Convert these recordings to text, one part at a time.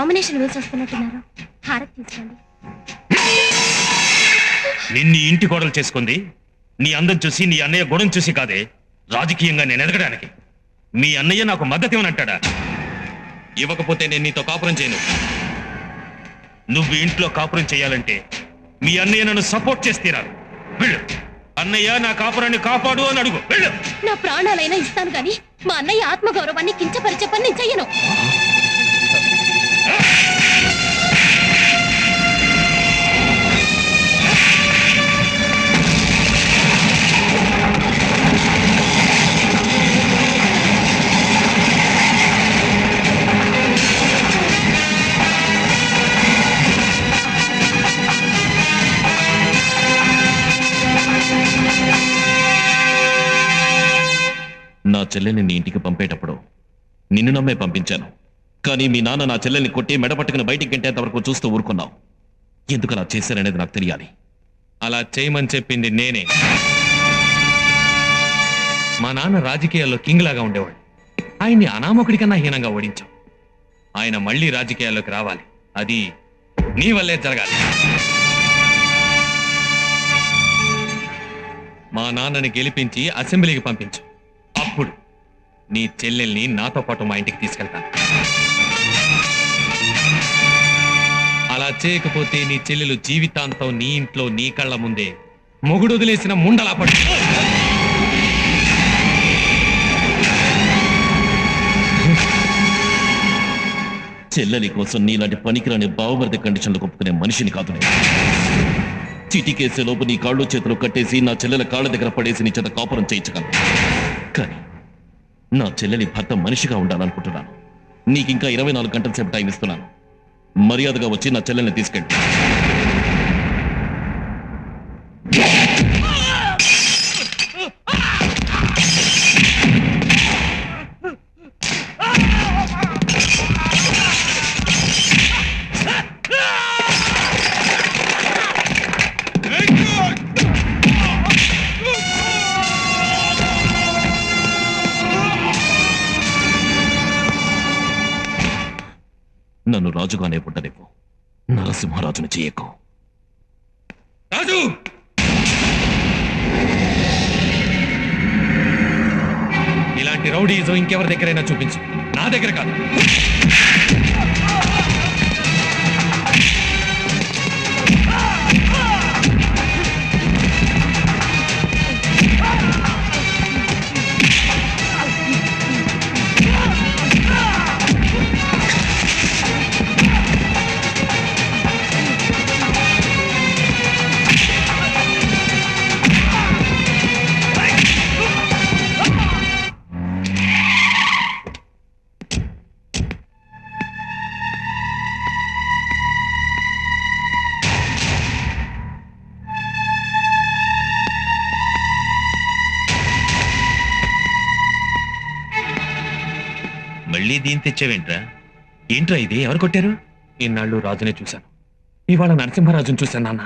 Nomination వేసి వస్తున్నట్టున్నారు. హారతి తీసుకోండి. నిన్ను ఇంటి కోడలు చేసుకుంది నీ అందం చూసి, నీ అన్నయ్య గుణం చూసి కాదే, రాజకీయంగా నేను ఎదగడానికి. మీ అన్నయ్య నాకు మద్దతు ఇవ్వనంటాడా? ఇవ్వకపోతే నేను నీతో కాపురం చేయను. నువ్వు ఇంట్లో కాపురం చేయాలంటే మీ అన్నయ్య నన్ను సపోర్ట్ చేస్తీరారు. వెళ్ళు. అన్నయ్య నా కాపురాన్ని కాపాడు అని అడుగు. వెళ్ళు. నా ప్రాణాలైనా ఇస్తాను గాని మా అన్నయ్య ఆత్మగౌరవాన్ని కించపరిచే పని నేను చెయ్యను. నా చెల్లెని నీ ఇంటికి పంపేటప్పుడు నిన్ను నమ్మే పంపించాను. కానీ మీ నాన్న నా చెల్లెల్ని కొట్టి మెడపట్టుకుని బయటికి గంటేంత వరకు చూస్తూ ఊరుకున్నావు. ఎందుకు అలా చేశారనేది నాకు తెలియాలి. అలా చేయమని చెప్పింది నేనే. మా నాన్న రాజకీయాల్లో కింగ్ లాగా ఉండేవాడు. ఆయన్ని అనామకుడి కన్నా హీనంగా ఓడించాం. ఆయన మళ్ళీ రాజకీయాల్లోకి రావాలి. అది నీ వల్లే జరగాలి. మా నాన్నని గెలిపించి అసెంబ్లీకి పంపించు. అప్పుడు నీ చెల్లెల్ని నాతో పాటు మా ఇంటికి తీసుకెళ్తాను. అలా చేయకపోతే నీ చెల్లెలు జీవితాంతం నీ ఇంట్లో నీ కళ్ళ ముందే మొగుడు వదిలేసిన ముండలా పడు. చెల్లెలి కోసం నీలాంటి పనికిరాని బావమరిది కండిషన్లు ఒప్పుకునే మనిషిని కాదు నేను. చిటికేసే లోపు నీ కాళ్ళు చేతులు కట్టేసి నా చెల్లెల కాళ్ళ దగ్గర పడేసి నీ చేత కాపురం చేయించగలను. కానీ నా చెల్లెలి భర్త మనిషిగా ఉండాలనుకుంటున్నాను. నీకింకా 24 గంటల సేపు టైం ఇస్తున్నాను. మర్యాదగా వచ్చి నా చెల్లెల్ని తీసుకెళ్ళి. నన్ను రాజుగానే పుట్టనివ్వు, నరసింహరాజుని చేయకు. రాజు! ఇలాంటి రౌడీజం ఇంకెవరి దగ్గరైనా చూపించు, నా దగ్గర కాదు. మళ్ళీ దీని తెచ్చావేంట్రా? ఏంట్రా ఇది? ఎవరు కొట్టారు? ఇన్నాళ్ళు రాజునే చూశాను, ఇవాళ నరసింహరాజుని చూశాను నాన్న.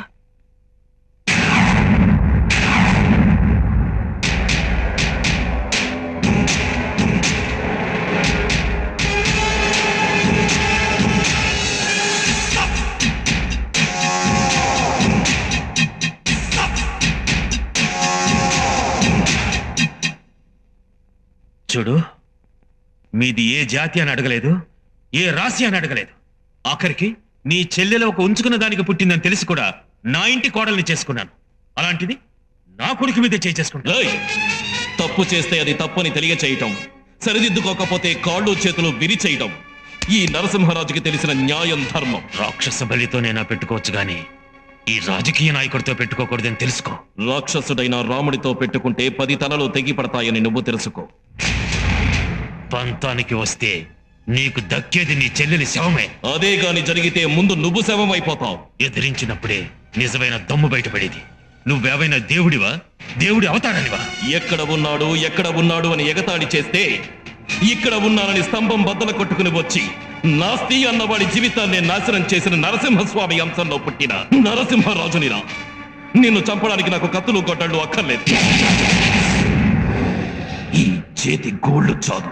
చూడు, మీది ఏ జాతి అని అడగలేదు, ఏ రాశి అని అడగలేదు. ఆఖరికి నీ చెల్లెలు ఒక ఉంచుకున్న దానికి పుట్టిందని తెలిసి కూడా నా ఇంటి కోడల్ని చేసుకున్నాను. అలాంటిది నా కొడుకు మీదే చేసుకుంటా. తప్పు చేస్తే అది తప్పని తెలియచేయటం, సరిదిద్దుకోకపోతే కాళ్ళు చేతులు విరిచేయటం ఈ నరసింహరాజుకి తెలిసిన న్యాయం, ధర్మం. రాక్షస బలితోనైనా పెట్టుకోవచ్చు గాని ఈ రాజకీయ నాయకుడితో పెట్టుకోకూడదని తెలుసుకో. రాక్షసుడైన రాముడితో పెట్టుకుంటే 10 తలలు తెగి పడతాయని నువ్వు తెలుసుకో. పంతానికి వస్తే నీకు దక్కేది నీ చెల్లెలి శవమే. అదే గాని జరిగితే ముందు నువ్వు శవం అయిపోతావు. ఎదిరించినప్పుడే నిజమైన దమ్ము బయటపడేది. నువ్వేవైనా దేవుడివా? దేవుడి అవతారానివా? ఎక్కడ ఉన్నాడు అని ఎగతాళి చేస్తే ఇక్కడ ఉన్నానని స్తంభం బద్దలు కొట్టుకుని వచ్చి నాస్తి అన్నవాడి జీవితాన్ని నాశనం చేసిన నరసింహస్వామి అంశంలో పుట్టిన నరసింహరాజునిరా. నిన్ను చంపడానికి నాకు కత్తులు కొట్టళ్ళు అక్కర్లేదు. ఈ చేతి గోళ్ళు చాలు.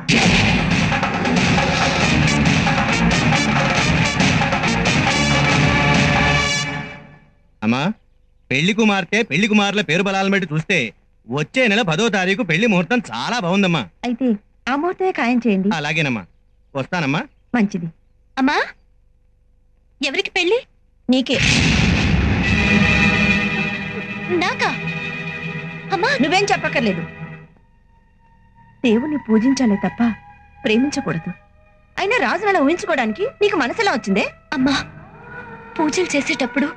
పెళ్లి కుమార్తె పెళ్లి కుమారుల పేరు బలాలను బట్టి చూస్తే వచ్చే నెల 10వ తారీఖు పెళ్లి ముహూర్తం చాలా బాగుందమ్మా. అయితే ఆ ముహూర్తమే ఖాయం చేయండి. అలాగేనమ్మా, వస్తానమ్మా. మంచిది. అమ్మా, ఎవరికి పెళ్లి? నీకే. నాకా? అమ్మా, నువ్వేం చెప్పక్కర్లేదు. దేవుణ్ణి పూజించాలే తప్ప ప్రేమించకూడదు. అయినా రాజును అలా ఊహించుకోవడానికి నీకు మనసులా వచ్చిందే? అమ్మా, పూజలు చేసేటప్పుడు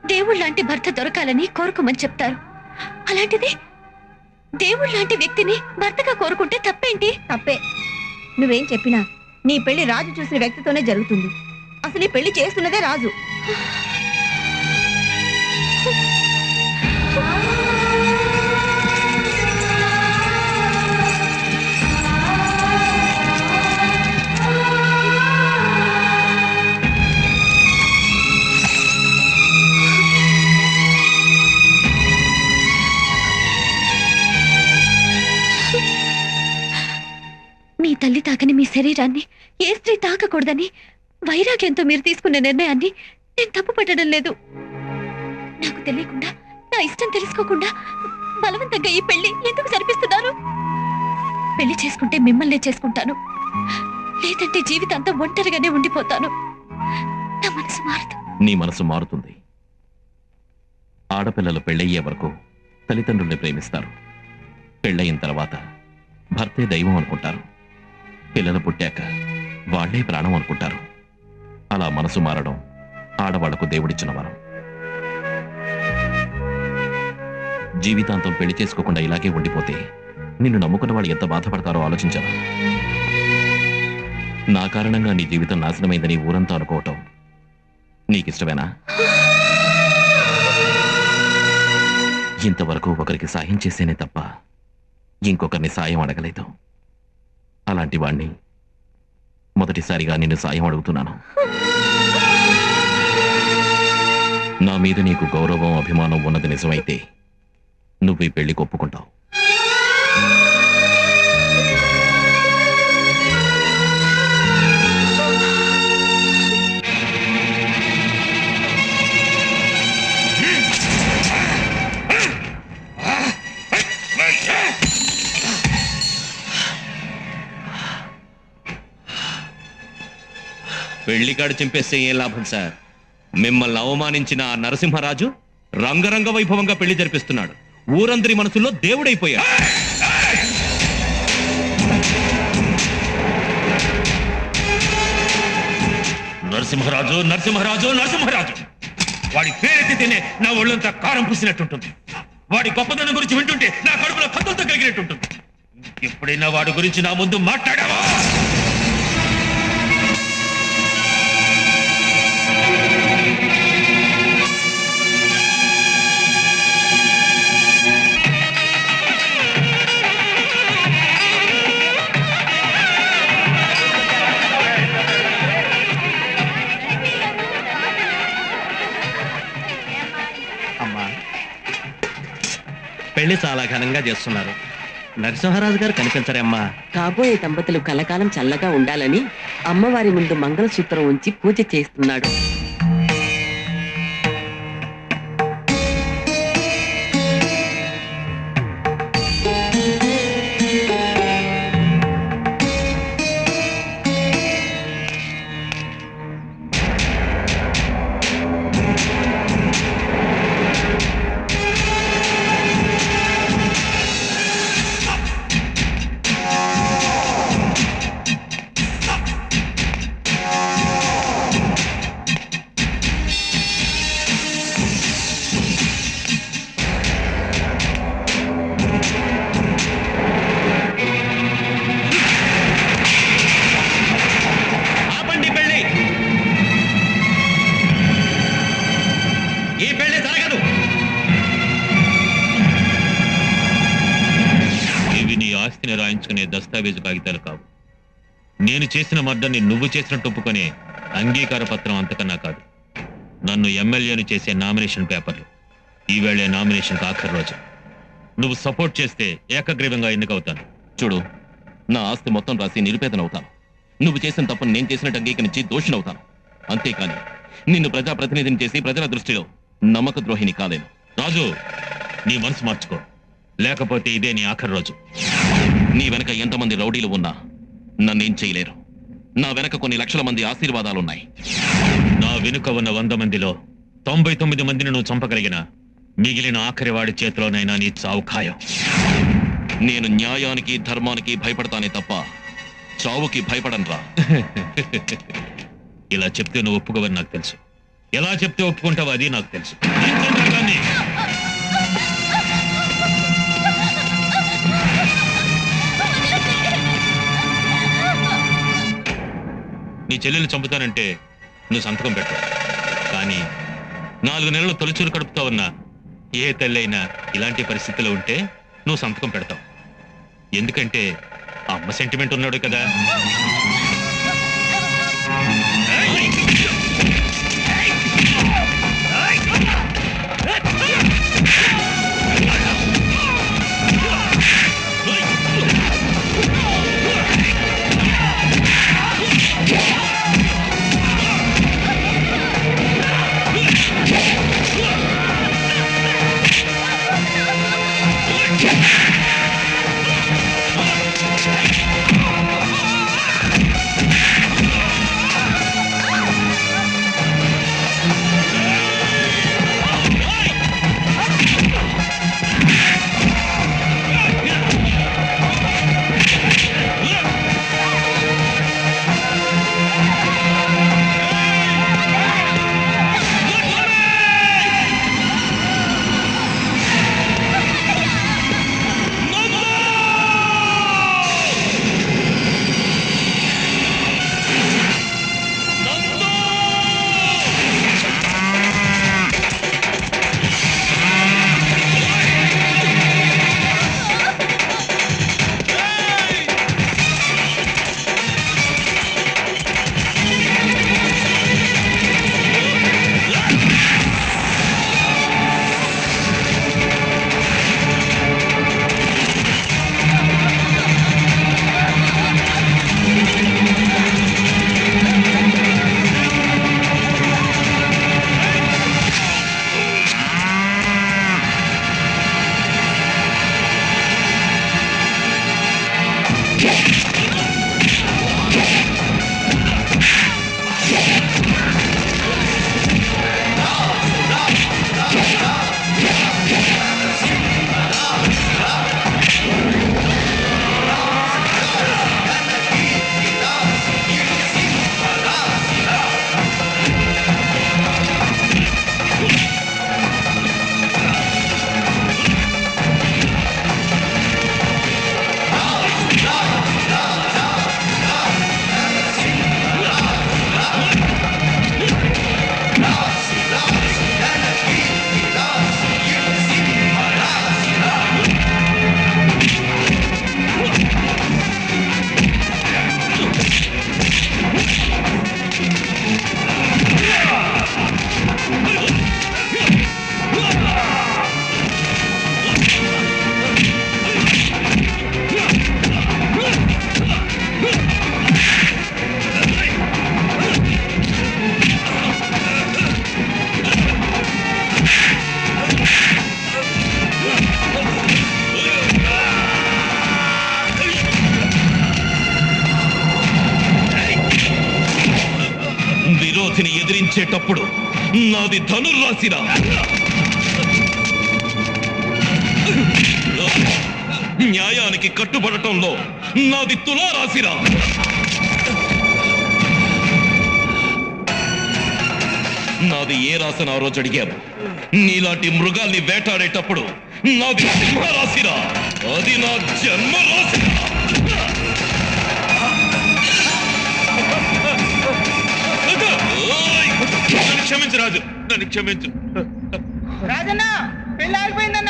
దేవుళ్ళ లాంటి భర్త దొరకాలని కోరుకోమని చెప్తారు. అలాంటిది దేవుళ్ళ లాంటి వ్యక్తిని భర్తగా కోరుకుంటే తప్పేంటి? తప్పే. నువ్వేం చెప్పినా నీ పెళ్లి రాజు చూసిన వ్యక్తితోనే జరుగుతుంది. అసలు ఈ పెళ్లి చేస్తున్నదే రాజు. మీ తల్లి తాకని మీ శరీరాన్ని ఏ స్త్రీ తాకకూడదని వైరాగ్యంతో మీరు తీసుకున్న నిర్ణయాన్ని నేను తప్పు పట్టడం లేదు. నాకు తెలియకుండా, నా ఇష్టం తెలుసుకోకుండా బలవంతంగా ఈ పెళ్లి ఎందుకు జరిపిస్తున్నారు? పెళ్లి చేసుకుంటే మిమ్మల్నే చేసుకుంటాను, లేదంటే జీవితాంతం ఒంటరిగానే ఉండిపోతాను. నా మనసు మారదు. నీ మనసు మారుతుంది. ఆడపిల్లలు పెళ్ళయ్యే వరకు తల్లిదండ్రుల్ని ప్రేమిస్తారు. పెళ్ళయిన తర్వాత భర్తే దైవం అనుకుంటారు. పిల్లలు పుట్టాక వాళ్లే ప్రాణం అనుకుంటారు. అలా మనసు మారడం ఆడవాళ్లకు దేవుడిచ్చిన వరం. జీవితాంతం పెళ్లి చేసుకోకుండా ఇలాగే ఉండిపోతే నిన్ను నమ్ముకున్న వాళ్ళు ఎంత బాధపడతారో ఆలోచించరా? నా కారణంగా నీ జీవితం నాశనమైందని ఊరంతా అనుకోవటం నీకిష్టమేనా? ఇంతవరకు ఒకరికి సాయం చేసేనే తప్ప ఇంకొకరిని సాయం అడగలేదు. అలాంటి వాణ్ణి మొదటిసారిగా నిన్ను సాయం అడుగుతున్నాను. నా మీద నీకు గౌరవం, అభిమానం ఉన్నది నిజమైతే నువ్వు ఈ పెళ్లికి ఒప్పుకుంటావు. పెళ్లికాడు చింపేస్తే ఏం లాభం సార్? మిమ్మల్ని అవమానించిన ఆ నరసింహరాజు రంగరంగ వైభవంగా పెళ్లి జరిపిస్తున్నాడు. ఊరందరి మనసుల్లో దేవుడైపోయాడు. నరసింహరాజు, నరసింహరాజు, నరసింహరాజు! వాడి పేరెత్తితేనే నా ఒళ్ళంతా కారం పూసినట్టుంటుంది. వాడి గొప్పదనం గురించి వింటుంటే నా కడుపులో కత్తులతో కలిగినట్టుంటుంది. ఎప్పుడైనా వాడి గురించి నా ముందు మాట్లాడావా? అమ్మా, పెళ్లి చాలా ఘనంగా చేస్తున్నారు. నరసింహరాజు గారు కనిపించరే అమ్మా? కాబోయే దంపతులు కలకాలం చల్లగా ఉండాలని అమ్మవారి ముందు మంగళసూత్రం ఉంచి పూజ చేస్తున్నాడు. ఆస్తిని రాయించుకునే దస్తావేజు కాగితాలు కావు. నేను చేసిన మర్డర్ని నువ్వు చేసినట్టు ఒప్పుకునే అంగీకార పత్రం అంతకన్నా కాదు. నన్ను ఎమ్మెల్యేను చేసే నామినేషన్ పేపర్లు. ఈవేళ నామినేషన్కి ఆఖరి రోజు. నువ్వు సపోర్ట్ చేస్తే ఏకగ్రీవంగా ఎన్నికవుతాను. చూడు, నా ఆస్తి మొత్తం రాసి నిరుపేదనవుతాను. నువ్వు చేసిన తప్పని నేను చేసినట్టు అంగీకరించి దోషినవుతాను. అంతేకాని నిన్ను ప్రజాప్రతినిధిని చేసి ప్రజల దృష్టిలో నమ్మక ద్రోహిని కాలేను. రాజు, నీ మనసు మార్చుకో, లేకపోతే ఇదే నీ ఆఖరి రోజు. నీ వెనక ఎంతమంది రౌడీలు ఉన్నా నన్నేం చేయలేరు. నా వెనక కొన్ని లక్షల మంది ఆశీర్వాదాలున్నాయి. నా వెనుక ఉన్న 100 మందిలో 99 మందిని నువ్వు చంపగలిగిన మిగిలిన ఆఖరి వాడి చేతిలోనైనా నీ చావు ఖాయం. నేను న్యాయానికి ధర్మానికి భయపడతానే తప్ప చావుకి భయపడనురా. ఇలా చెప్తే నువ్వు ఒప్పుకోవని నాకు తెలుసు. ఎలా చెప్తే ఒప్పుకుంటావో అది నాకు తెలుసు. దించండి రథాన్ని. నీ చెల్లెల్ని చంపుతానంటే నువ్వు సంతకం పెట్టు. కానీ 4 నెలలు తొలిచూరు కడుపుతా ఉన్నా ఏ తల్లి అయినా ఇలాంటి పరిస్థితిలో ఉంటే నువ్వు సంతకం పెడతావు. ఎందుకంటే ఆ అమ్మ సెంటిమెంట్ ఉన్నాడు కదా. విరోధిని ఎదిరించేటప్పుడు నాది ధనుర్రాశిరా. న్యాయానికి కట్టుబడటంలో నాది తులారాశిరా. నాది ఏ రాశి ఆ రోజు అడిగారు. నీలాంటి మృగాల్ని వేటాడేటప్పుడు నాది సింహరాశిరా. అది నా జన్మ రాశిరా. నన్ను క్షమించు రాజు, నన్ను క్షమించు. రాజన్న పెళ్ళి ఆగిపోయిందన్న.